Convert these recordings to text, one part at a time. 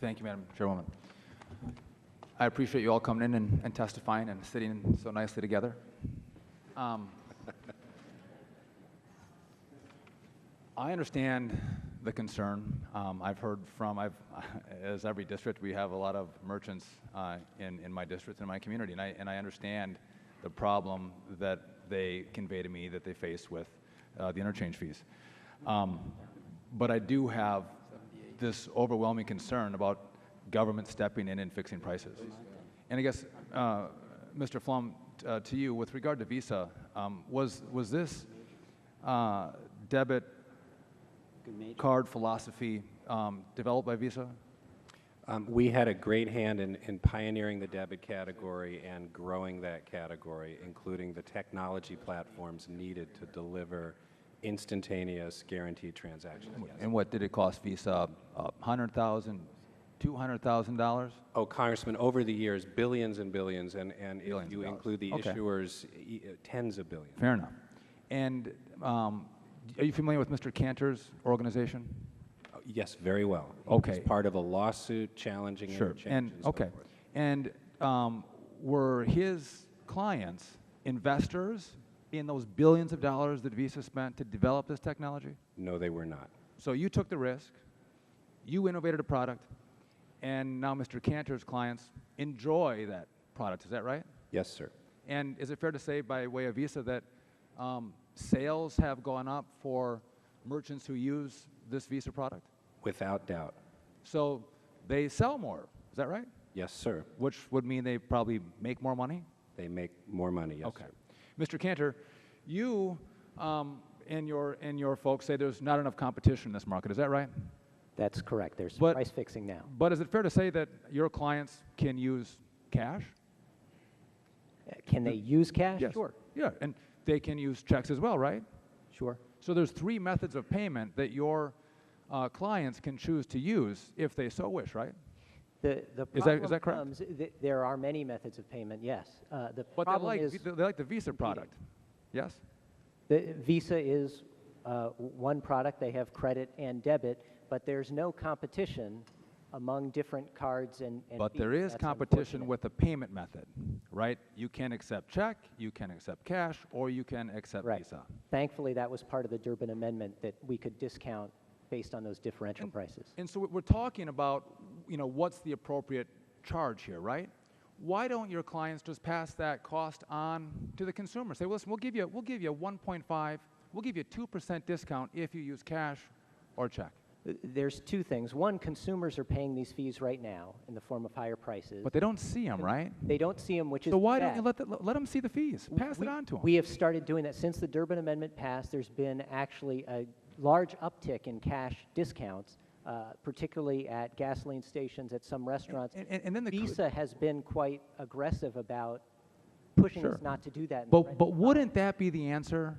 Thank you, Madam Chairwoman. I appreciate you all coming in and testifying and sitting so nicely together. I understand the concern. I've heard from, as every district, we have a lot of merchants in my district, in my community, and I understand the problem that they convey to me that they face with the interchange fees. But I do have this overwhelming concern about government stepping in and fixing prices. And I guess, Mr. Flum, to you, with regard to Visa, was this debit card philosophy developed by Visa? We had a great hand in pioneering the debit category and growing that category, including the technology platforms needed to deliver instantaneous guaranteed transactions. Yes. And what did it cost Visa? $100,000, $200,000? Oh, Congressman, over the years, billions and billions, and Billions if you of include the dollars. Okay. issuers, tens of billions. Fair enough. And are you familiar with Mr. Cantor's organization? Yes, very well. Okay. It's part of a lawsuit challenging interchange And so okay. forth. And were his clients investors in those billions of dollars that Visa spent to develop this technology? No, they were not. So you took the risk, you innovated a product, and now Mr. Cantor's clients enjoy that product. Is that right? Yes, sir. And is it fair to say, by way of Visa, that sales have gone up for merchants who use this Visa product? Without doubt. So they sell more. Is that right? Yes, sir. Which would mean they probably make more money? They make more money, yes, Okay. sir. Mr. Cantor, you and your folks say there's not enough competition in this market. Is that right? That's correct. There's But- price fixing now. But is it fair to say that your clients can use cash? Can they use cash? Yes. Sure. Yeah, and they can use checks as well, right? Sure. So there's three methods of payment that your clients can choose to use if they so wish, right? The Is problem that correct? comes, there are many methods of payment, yes. The But problem is they like the Visa product. Yes? the Visa is one product. They have credit and debit, but there's no competition among different cards and But fees. there is That's competition unfortunate. with the payment method, right? You can accept check, you can accept cash, or you can accept Right. Visa. Thankfully, that was part of the Durbin Amendment, that we could discount based on those differential prices. And so we're talking about, what's the appropriate charge here, right? Why don't your clients just pass that cost on to the consumer? Say, well, listen, we'll give you 1.5, we'll give you a 2% discount if you use cash or check. There's two things. One, consumers are paying these fees right now in the form of higher prices. But they don't see them, right? They don't see them, which is So why bad. don't you let them see the fees? Pass it on to them. We have started doing that. Since the Durbin Amendment passed, there's been actually a large uptick in cash discounts, particularly at gasoline stations, at some restaurants. And then the Visa has been quite aggressive about pushing Sure. us not to do that. in the But rental wouldn't that be the answer?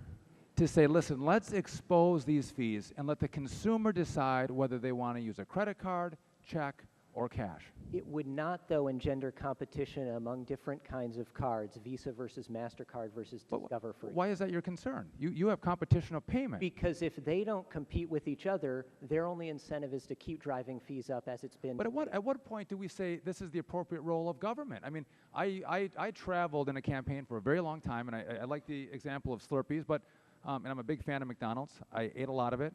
To say, listen, let's expose these fees and let the consumer decide whether they want to use a credit card, check, or cash. It would not, though, engender competition among different kinds of cards, Visa versus MasterCard versus Discover, for Why is that your concern? You have competition of payment. Because if they don't compete with each other, their only incentive is to keep driving fees up as it's been. But at what point do we say this is the appropriate role of government? I mean, I traveled in a campaign for a very long time, and I like the example of Slurpees, but and I'm a big fan of McDonald's. I ate a lot of it.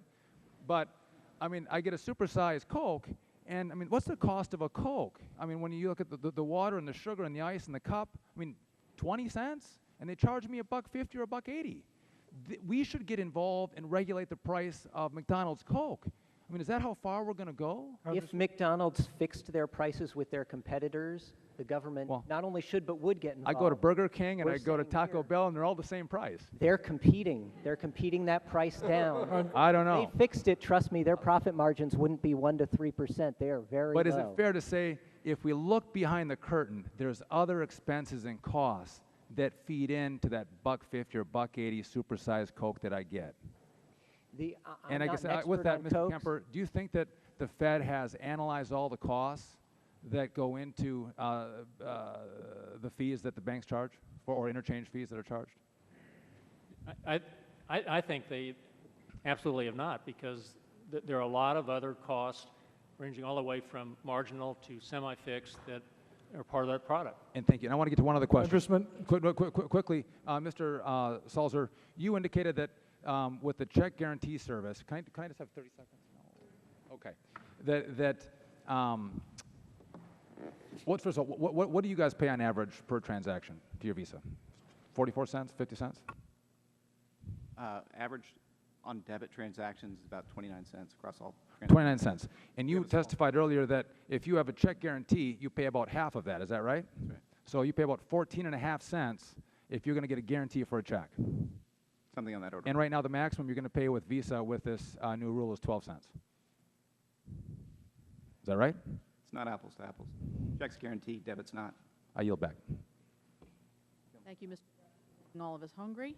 But, I mean, I get a supersized Coke, and, I mean, what's the cost of a Coke? I mean, when you look at the water and the sugar and the ice and the cup, I mean, 20 cents? And they charge me $1.50 or $1.80. We should get involved and regulate the price of McDonald's Coke. I mean, is that how far we're going to go? If McDonald's fixed their prices with their competitors, the government not only should but would get involved. I go to Burger King and We're I go to saying Taco here- Bell, and they're all the same price. They're competing. They're competing that price down. I don't If know. they fixed it, trust me, their profit margins wouldn't be 1 to 3%. They are very But low. is it fair to say, if we look behind the curtain, there's other expenses and costs that feed into that $1.50 or $1.80 supersized Coke that I get? I'm I not guess an with expert that, on Mr. Cokes. Kemper, do you think that the Fed has analyzed all the costs that go into the fees that the banks charge, or interchange fees that are charged? I think they absolutely have not, because there are a lot of other costs ranging all the way from marginal to semi-fixed that are part of that product. And thank you. And I want to get to one other question. Congressman, Quickly, Mr. Salzer, you indicated that with the check guarantee service, can I just have 30 seconds? No. Okay. First of all, what do you guys pay on average per transaction to your Visa? 44 cents, 50 cents? Average on debit transactions is about 29 cents across all 29 cents. And you have a small- testified earlier that if you have a check guarantee, you pay about half of that. Is that right? That's right. So you pay about 14.5 cents if you're going to get a guarantee for a check. Something on that order. And right now, the maximum you're going to pay with Visa with this new rule is 12 cents. Is that right? It's not apples to apples. Check's guaranteed, debit's not. I yield back. Thank you, Mr. All of us hungry.